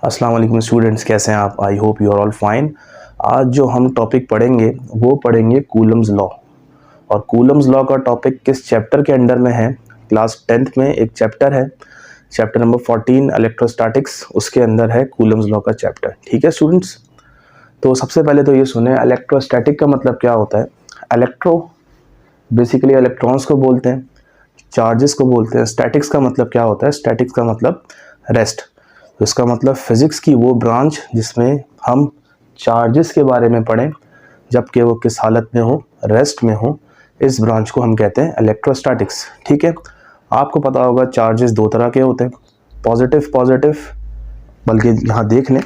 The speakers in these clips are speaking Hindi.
अस्सलाम वालेकुम स्टूडेंट्स, कैसे हैं आप? I hope you are all fine. आज जो हम टॉपिक पढ़ेंगे वो पढ़ेंगे कूलम्स लॉ। और कूलम्स लॉ का टॉपिक किस चैप्टर के अंडर में है? क्लास 10th में एक चैप्टर है, चैप्टर नंबर 14 इलेक्ट्रोस्टैटिक्स, उसके अंदर है कूलम्स लॉ का चैप्टर। ठीक है स्टूडेंट्स, तो सबसे पहले तो ये सुने, इलेक्ट्रोस्टैटिक का मतलब क्या होता है। इलेक्ट्रो बेसिकली इलेक्ट्रॉन्स को बोलते हैं, चार्जेस को बोलते हैं। स्टैटिक्स का मतलब क्या होता है? स्टैटिक्स का मतलब रेस्ट। तो इसका मतलब फिजिक्स की वो ब्रांच जिसमें हम चार्जेस के बारे में पढ़ें जबकि वो किस हालत में हो, रेस्ट में हो, इस ब्रांच को हम कहते हैं इलेक्ट्रोस्टैटिक्स। ठीक है, आपको पता होगा चार्जेस दो तरह के होते हैं, पॉजिटिव, बल्कि यहाँ देख लें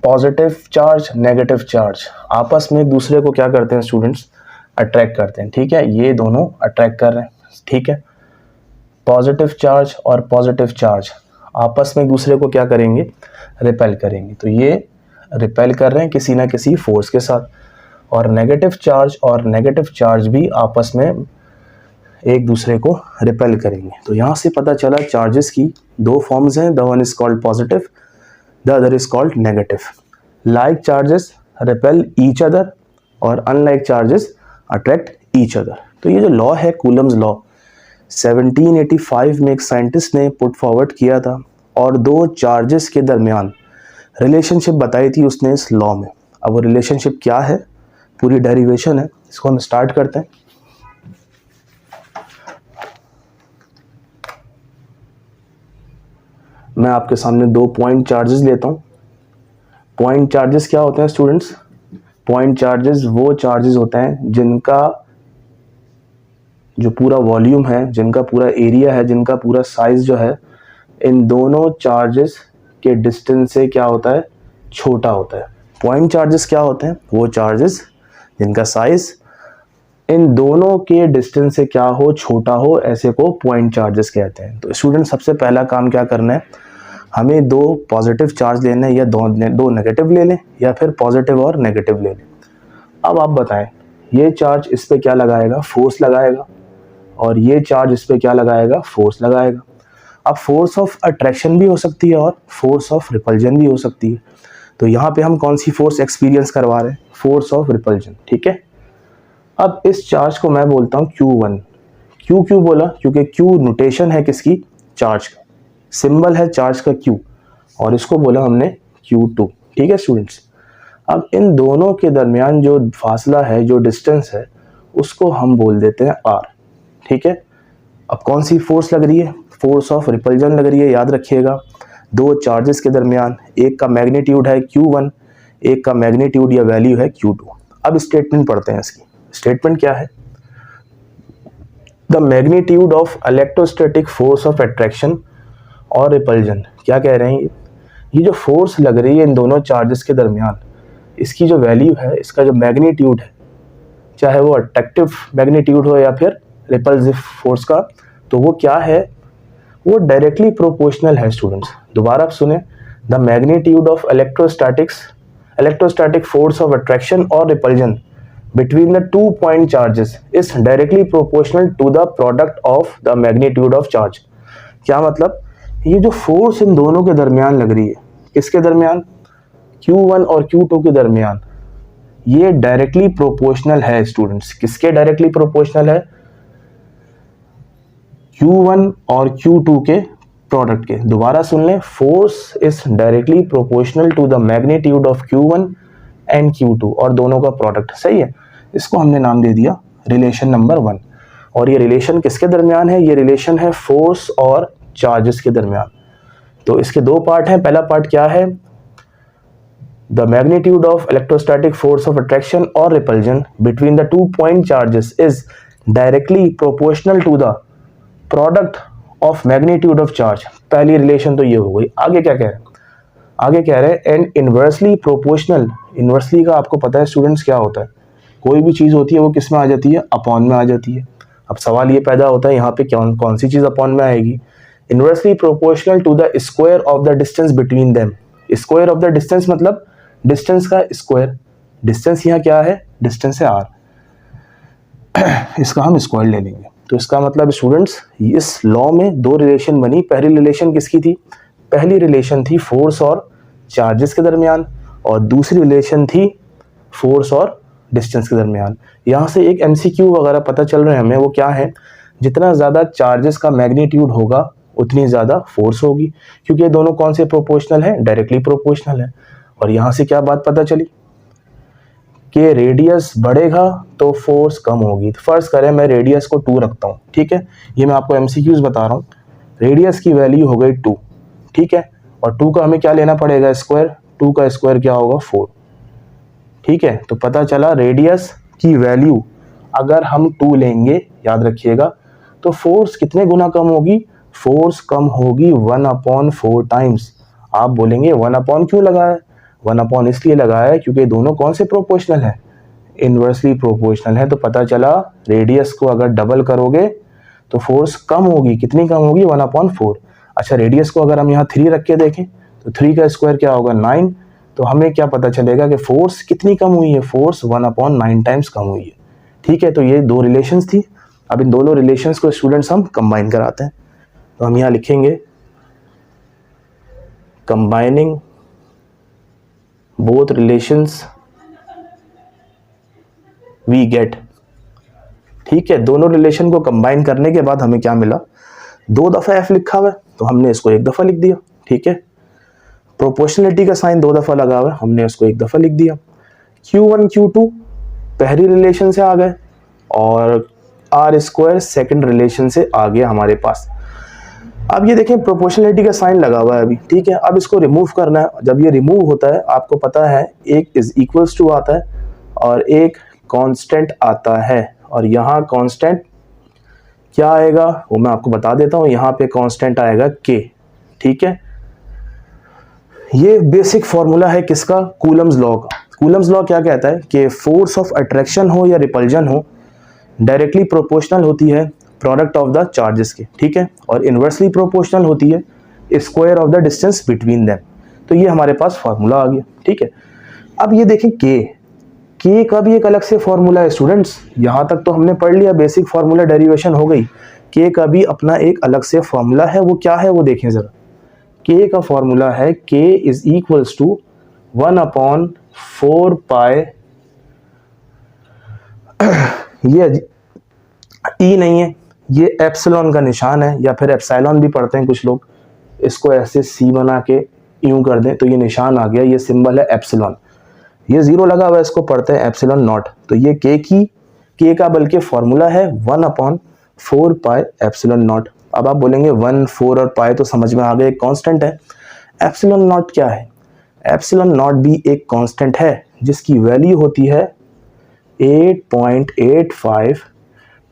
पॉजिटिव चार्ज, नेगेटिव चार्ज आपस में एक दूसरे को क्या करते हैं स्टूडेंट्स? अट्रैक्ट करते हैं। ठीक है, ये दोनों अट्रैक्ट कर रहे हैं। ठीक है, पॉजिटिव चार्ज और पॉजिटिव चार्ज आपस में एक दूसरे को क्या करेंगे? रिपेल करेंगे। तो ये रिपेल कर रहे हैं किसी ना किसी फोर्स के साथ। और नेगेटिव चार्ज और नेगेटिव चार्ज भी आपस में एक दूसरे को रिपेल करेंगे। तो यहाँ से पता चला चार्जेस की दो फॉर्म्स हैं, the one is called positive, the other is called negative. Like charges repel each other और unlike charges attract each other. तो ये जो लॉ है कूलम्स लॉ 1785 में एक साइंटिस्ट ने पुट फॉरवर्ड किया था और दो चार्जेस के दरमियान रिलेशनशिप बताई थी उसने इस लॉ में। अब वो रिलेशनशिप क्या है, पूरी डेरिवेशन है, इसको हम स्टार्ट करते हैं। मैं आपके सामने दो पॉइंट चार्जेस लेता हूं। पॉइंट चार्जेस क्या होते हैं स्टूडेंट्स? पॉइंट चार्जेस वो चार्जेस होते हैं जिनका जो पूरा वॉल्यूम है, जिनका पूरा एरिया है, जिनका पूरा साइज जो है, इन दोनों चार्जेस के डिस्टेंस से क्या होता है? छोटा होता है। पॉइंट चार्जेस क्या होते हैं? वो चार्जेस जिनका साइज इन दोनों के डिस्टेंस से क्या हो? छोटा हो, ऐसे को पॉइंट चार्जेस कहते हैं। तो स्टूडेंट सबसे पहला काम क्या करना है, हमें दो पॉजिटिव चार्ज लेना है, या दो नेगेटिव ले लें, या फिर पॉजिटिव और नेगेटिव ले लें। अब आप बताएं, ये चार्ज इस पे क्या लगाएगा? फोर्स लगाएगा। और ये चार्ज इस पे क्या लगाएगा? फोर्स लगाएगा। अब फोर्स ऑफ अट्रैक्शन भी हो सकती है और फोर्स ऑफ रिपल्जन भी हो सकती है। तो यहाँ पे हम कौन सी फोर्स एक्सपीरियंस करवा रहे हैं? Force of repulsion. ठीक है, अब इस चार्ज को मैं बोलता हूँ Q1। क्यों बोला? क्योंकि Q नोटेशन है किसकी? चार्ज का, सिंबल है चार्ज का Q, और इसको बोला हमने Q2। ठीक है स्टूडेंट्स, अब इन दोनों के दरमियान जो फासला है, जो डिस्टेंस है, उसको हम बोल देते हैं R। ठीक है, अब कौन सी फोर्स लग रही है? फोर्स ऑफ रिपल्जन लग रही है। याद रखिएगा, दो चार्जेस के दरमियान एक का मैग्नीट्यूड है Q1, एक का मैग्नीट्यूड या वैल्यू है Q2। अब स्टेटमेंट पढ़ते हैं इसकी। स्टेटमेंट क्या है? The magnitude of electrostatic force of attraction और रिपल्जन। क्या कह रहे हैं? ये जो फोर्स लग रही है इन दोनों चार्जेस के दरमियान, इसकी जो वैल्यू है, इसका जो मैग्नीट्यूड है, चाहे वो अट्रैक्टिव मैग्नीट्यूड हो या फिर रिपल्सिव फोर्स का, तो वो क्या है? वो डायरेक्टली प्रोपोर्शनल है स्टूडेंट्स। दोबारा सुने, the magnitude of electrostatic force of attraction और repulsion between the 2 point charges is directly proportional to the product of the magnitude of charge। क्या मतलब? ये जो फोर्स इन दोनों के दरमियान लग रही है, किसके दरमियान? Q1 और Q2 के दरमियान, ये डायरेक्टली प्रोपोर्शनल है स्टूडेंट्स। किसके डायरेक्टली प्रोपोर्शनल है? Q1 और Q2 के प्रोडक्ट के। दोबारा सुन लें, force is directly proportional to the magnitude of Q1 and Q2, और दोनों का प्रोडक्ट। सही है, इसको हमने नाम दे दिया रिलेशन नंबर 1। और ये रिलेशन किसके दरमियान है? ये रिलेशन है फोर्स और चार्जेस के दरमियान। तो इसके दो पार्ट हैं। पहला पार्ट क्या है? The magnitude of electrostatic force of attraction और repulsion between the 2 point charges is directly proportional to the product of magnitude of charge. पहली रिलेशन तो ये हो गई। आगे क्या कह रहे हैं? आगे कह रहे हैं एंड इनवर्सली प्रोपोर्शनल। इनवर्सली का आपको पता है स्टूडेंट्स क्या होता है? कोई भी चीज़ होती है वो किस में आ जाती है? अपॉन में आ जाती है। अब सवाल ये पैदा होता है यहाँ पे कौन सी चीज़ अपॉन में आएगी? Inversely proportional to the square of the distance between them. Square of the distance मतलब डिस्टेंस का स्क्वायर। डिस्टेंस यहाँ क्या है? डिस्टेंस है R, इसका हम स्क्वायर ले लेंगे। तो इसका मतलब स्टूडेंट्स, इस लॉ में दो रिलेशन बनी। पहली रिलेशन किसकी थी? पहली रिलेशन थी फोर्स और चार्जेस के दरमियान और दूसरी रिलेशन थी फोर्स और डिस्टेंस के दरमियान। यहाँ से एक एमसीक्यू वगैरह पता चल रहे हैं हमें, वो क्या है, जितना ज़्यादा चार्जेस का मैग्नीट्यूड होगा उतनी ज़्यादा फोर्स होगी, क्योंकि ये दोनों कौन से प्रोपोर्शनल है, डायरेक्टली प्रोपोर्शनल है। और यहाँ से क्या बात पता चली कि रेडियस बढ़ेगा तो फोर्स कम होगी। तो फर्ज करें मैं रेडियस को 2 रखता हूँ, ठीक है, ये मैं आपको एमसीक्यूज बता रहा हूँ। रेडियस की वैल्यू हो गई 2, ठीक है, और 2 का हमें क्या लेना पड़ेगा, स्क्वायर। 2 का स्क्वायर क्या होगा, 4, ठीक है। तो पता चला रेडियस की वैल्यू अगर हम 2 लेंगे, याद रखिएगा, तो फोर्स कितने गुना कम होगी, फोर्स कम होगी 1/4 टाइम्स। आप बोलेंगे 1 क्यों लगाया, 1 इसलिए लगाया है क्योंकि दोनों कौन से प्रोपोर्शनल है, इन्वर्सली प्रोपोर्शनल है। तो पता चला रेडियस को अगर डबल करोगे तो फोर्स कम होगी, कितनी कम होगी, 1/4। अच्छा, रेडियस को अगर हम यहाँ 3 रख के देखें तो 3 का स्क्वायर क्या होगा, 9। तो हमें क्या पता चलेगा कि फोर्स कितनी कम हुई है, फोर्स 1/9 टाइम्स कम हुई है, ठीक है। तो ये 2 रिलेशंस थी। अब इन दोनों रिलेशंस को स्टूडेंट्स हम कंबाइन कराते हैं। तो हम यहाँ लिखेंगे combining both relations we get, ठीक है। दोनों रिलेशन को कंबाइन करने के बाद हमें क्या मिला, 2 दफ़ा एफ लिखा हुआ है तो हमने इसको 1 दफ़ा लिख दिया, ठीक है। प्रोपोर्शनलिटी का साइन 2 दफ़ा लगा हुआ है, हमने इसको 1 दफ़ा लिख दिया। Q1 Q2 पहली रिलेशन से आ गए और आर स्क्वायर सेकेंड रिलेशन से आ गया हमारे पास। अब ये देखें प्रोपोर्शनलिटी का साइन लगा हुआ है अभी, ठीक है। अब इसको रिमूव करना है। जब ये रिमूव होता है आपको पता है एक इज इक्वल्स टू आता है और एक कांस्टेंट आता है, और यहाँ कांस्टेंट क्या आएगा वो मैं आपको बता देता हूँ। यहाँ पे कांस्टेंट आएगा k, ठीक है। ये बेसिक फॉर्मूला है किसका, कूलम्स लॉ का। कूलम्स लॉ क्या कहता है कि फोर्स ऑफ अट्रैक्शन हो या रिपल्जन हो, डायरेक्टली प्रोपोर्शनल होती है प्रोडक्ट ऑफ द चार्जेस के, ठीक है, और इन्वर्सली प्रोपोर्शनल होती है square of the distance between them. तो ये हमारे पास फार्मूला आ गया, ठीक है। अब ये देखें के का भी एक अलग से फॉर्मूला है स्टूडेंट्स। यहाँ तक तो हमने पढ़ लिया, बेसिक फार्मूला डेरिवेशन हो गई। के का भी अपना एक अलग से फॉर्मूला है, वो क्या है वो देखें जरा। के का फॉर्मूला है के इज इक्वल्स टू 1/4 पाई, ये ई नहीं है, ये एप्सिलॉन का निशान है, या फिर एप्सिलॉन भी पढ़ते हैं कुछ लोग, इसको ऐसे सी बना के यूं कर दें तो ये निशान आ गया, ये सिंबल है एप्सिलॉन। ये 0 लगा हुआ है, इसको पढ़ते हैं एप्सिलॉन नॉट। तो ये के का बल्कि फॉर्मूला है 1/4 पाई एप्सिलॉन नॉट। अब आप बोलेंगे 1, 4 और पाई तो समझ में आ गया, एक कांस्टेंट है। एप्सिलॉन नॉट क्या है, एप्सिलॉन नॉट भी एक कांस्टेंट है जिसकी वैल्यू होती है 8.85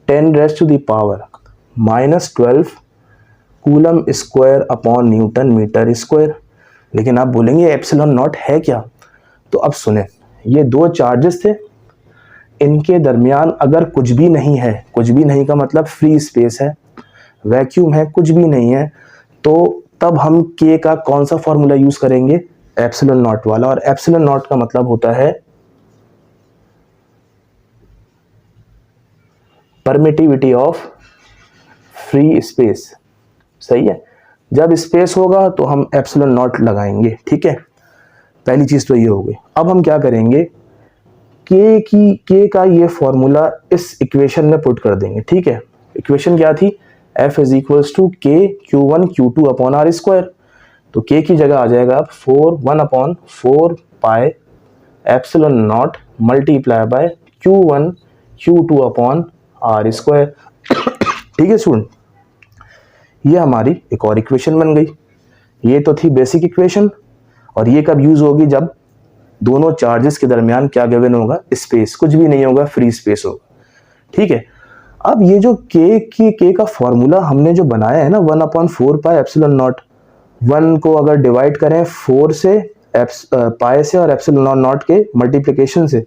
10⁻⁻12 coulomb square upon newton metre square. लेकिन आप बोलेंगे एप्सिलॉन नॉट है क्या, तो अब सुने, ये 2 चार्जेस थे, इनके दरमियान अगर कुछ भी नहीं है, कुछ भी नहीं का मतलब फ्री स्पेस है, वैक्यूम है, कुछ भी नहीं है, तो तब हम के का कौन सा फॉर्मूला यूज करेंगे, एप्सिलॉन नॉट वाला। और एप्सिलॉन नॉट का मतलब होता है परमिटिविटी ऑफ फ्री स्पेस, सही है। जब स्पेस होगा तो हम एप्सिलॉन नॉट लगाएंगे, ठीक है। पहली चीज तो ये हो गई। अब हम क्या करेंगे, के का ये फॉर्मूला इस इक्वेशन में पुट कर देंगे, ठीक है। इक्वेशन क्या थी, F इज इक्वल्स टू के Q1 Q2 upon r square. तो के की जगह आ जाएगा 1/4 pi epsilon naught multiply by Q1 Q2 upon r square, ठीक है स्टूडेंट। ये हमारी एक और इक्वेशन बन गई। ये तो थी बेसिक इक्वेशन, और ये कब यूज होगी, जब दोनों चार्जेस के दरमियान क्या गिवन होगा, स्पेस, कुछ भी नहीं होगा, फ्री स्पेस होगा, ठीक है। अब ये जो के का फॉर्मूला हमने जो बनाया है ना 1/4 पाई एप्सिलॉन नॉट, 1 को अगर डिवाइड करें 4 से, पाई से और एप्सिलॉन नॉट के मल्टीप्लिकेशन से,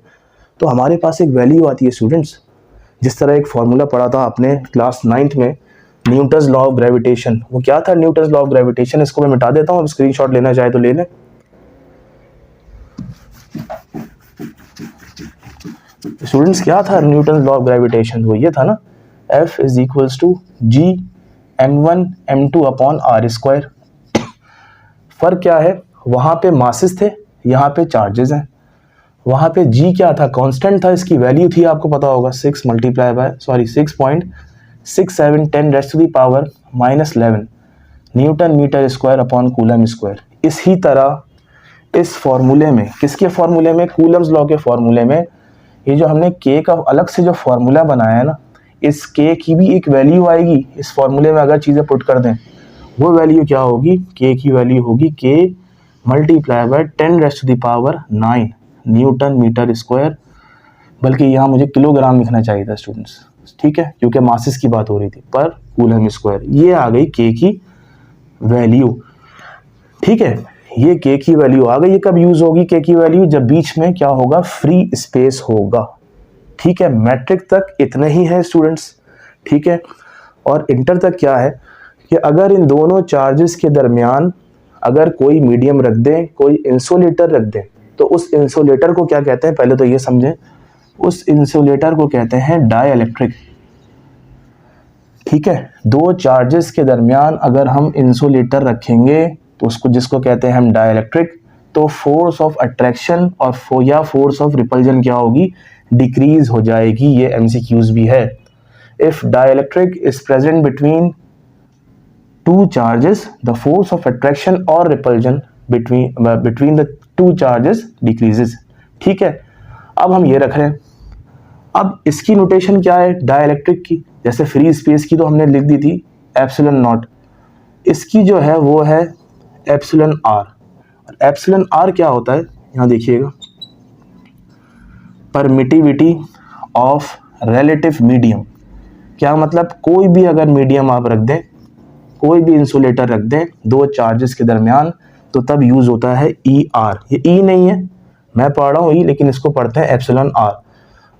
तो हमारे पास एक वैल्यू आती है स्टूडेंट्स। जिस तरह एक फॉर्मूला पढ़ा था आपने क्लास 9th में, न्यूटन्स लॉ ऑफ ग्रेविटेशन। वो क्या था न्यूटन्स लॉ ऑफ ग्रेविटेशन, इसको मैं मिटा देता हूँ, अब स्क्रीनशॉट लेना चाहे तो ले लें। स्टूडेंट्स क्या था न्यूटन्स लॉ ऑफ ग्रेविटेशन, वो ये था ना, F is equals to G m1 m2 upon r square. फर्क क्या है, वहां पे मासेस थे, यहाँ पे चार्जेस हैं। वहां पे जी क्या था, कांस्टेंट था, इसकी वैल्यू थी आपको पता होगा 6×10⁻11 newton metre square upon coulomb square. इसी तरह इस फॉर्मूले में, किसके फॉर्मूले में, कूलम्स लॉ के फॉर्मूले में, ये जो हमने के का अलग से जो फॉर्मूला बनाया है ना, इस के की भी एक वैल्यू आएगी इस फॉर्मूले में। अगर चीज़ें पुट कर दें, वो वैल्यू क्या होगी, के की वैल्यू होगी k multiply by 10⁻9 newton metre square, बल्कि यहाँ मुझे किलोग्राम लिखना चाहिए था स्टूडेंट्स, ठीक है, क्योंकि मासेस की बात हो रही थी, पर कूलम स्क्वायर। ये आ गई के की वैल्यू, ठीक है, ये के की वैल्यू आ गई। ये कब यूज होगी के की वैल्यू, जब बीच में क्या होगा, फ्री स्पेस होगा, ठीक है। मैट्रिक तक इतने ही है स्टूडेंट्स, ठीक है। और इंटर तक क्या है कि अगर इन दोनों चार्जेस के दरमियान अगर कोई मीडियम रख दें, कोई इंसुलेटर रख दें, तो उस इंसुलेटर को क्या कहते हैं, पहले तो ये समझें, उस इंसुलेटर को कहते हैं डाइइलेक्ट्रिक, ठीक है। दो चार्जेस के दरमियान अगर हम इंसुलेटर रखेंगे तो उसको, जिसको कहते हैं हम डाइइलेक्ट्रिक, तो फोर्स ऑफ अट्रैक्शन और फोर्स ऑफ रिपल्जन क्या होगी, डिक्रीज हो जाएगी। ये एमसीक्यूज भी है। If dielectric is present between two charges, the force of attraction और repulsion between the two charges decreases, ठीक है। अब हम ये रख रहे हैं, अब इसकी नोटेशन क्या है डाइइलेक्ट्रिक की, जैसे फ्री स्पेस की तो हमने लिख दी थी एप्सिलॉन नॉट, इसकी जो है वो है एप्सिलॉन आर। एप्सिलॉन आर क्या होता है, यहाँ देखिएगा, परमिटिविटी ऑफ रिलेटिव मीडियम। क्या मतलब, कोई भी अगर मीडियम आप रख दें, कोई भी इंसुलेटर रख दें दो चार्जेस के दरमियान, तो तब यूज होता है ई आर। ये ई नहीं है, मैं पढ़ रहा हूँ ई, लेकिन इसको पढ़ते हैं एप्सिलॉन आर।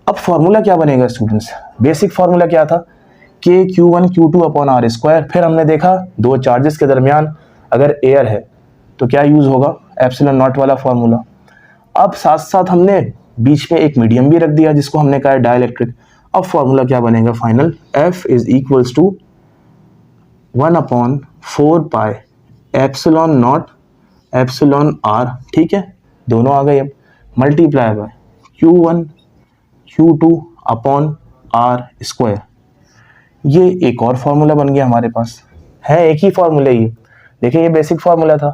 अब फॉर्मूला क्या बनेगा स्टूडेंट्स, बेसिक फॉर्मूला क्या था, के Q1 Q2 upon r square. फिर हमने देखा दो चार्जेस के दरमियान अगर एयर है तो क्या यूज होगा, एप्सिलॉन नॉट वाला फॉर्मूला। अब साथ साथ हमने बीच में एक मीडियम भी रख दिया जिसको हमने कहा है डाइइलेक्ट्रिक। अब फॉर्मूला क्या बनेगा final, F is equals to 1/4 pi epsilon naught epsilon r, ठीक है, दोनों आ गए। अब multiply by Q1 Q2 upon r square. ये एक और फॉर्मूला बन गया हमारे पास, है एक ही फॉर्मूला ही। देखिए ये बेसिक फॉर्मूला था,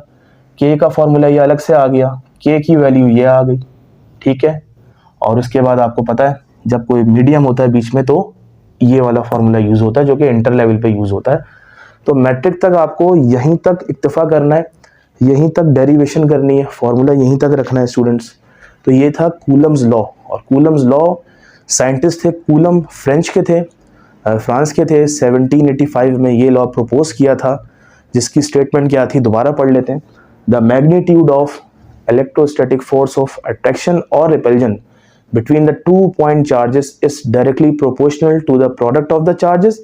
के का फॉर्मूला ये अलग से आ गया, के की वैल्यू ये आ गई, ठीक है। और उसके बाद आपको पता है जब कोई मीडियम होता है बीच में तो ये वाला फॉर्मूला यूज होता है जो कि इंटर लेवल पे यूज होता है। तो मैट्रिक तक आपको यहीं तक इक्तफा करना है, यहीं तक डेरिवेशन करनी है, फॉर्मूला यहीं तक रखना है स्टूडेंट्स। तो ये था कूलम्स लॉ। और कूलम्स लॉ साइंटिस्ट थे कूलम, फ्रेंच के थे, फ्रांस के थे। 1785 में ये लॉ प्रपोज किया था, जिसकी स्टेटमेंट क्या थी, दोबारा पढ़ लेते हैं। The magnitude of electrostatic force of attraction और repulsion between the 2 point charges is directly proportional to the product of the charges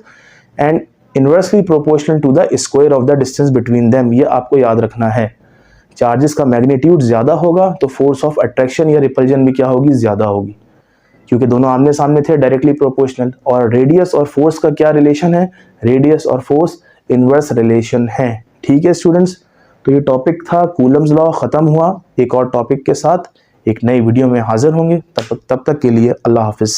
and inversely proportional to the square of the distance between them। ये आपको याद रखना है, चार्जेस का मैग्नीट्यूड ज्यादा होगा तो फोर्स ऑफ अट्रैक्शन या रिपल्जन भी क्या होगी, ज्यादा होगी, क्योंकि दोनों आमने सामने थे, डायरेक्टली प्रोपोर्शनल। और रेडियस और फोर्स का क्या रिलेशन है, रेडियस और फोर्स इनवर्स रिलेशन है, ठीक है स्टूडेंट्स। तो ये टॉपिक था कूलम्स लॉ, खत्म हुआ। एक और टॉपिक के साथ एक नई वीडियो में हाजिर होंगे, तब तक के लिए अल्लाह हाफिज़।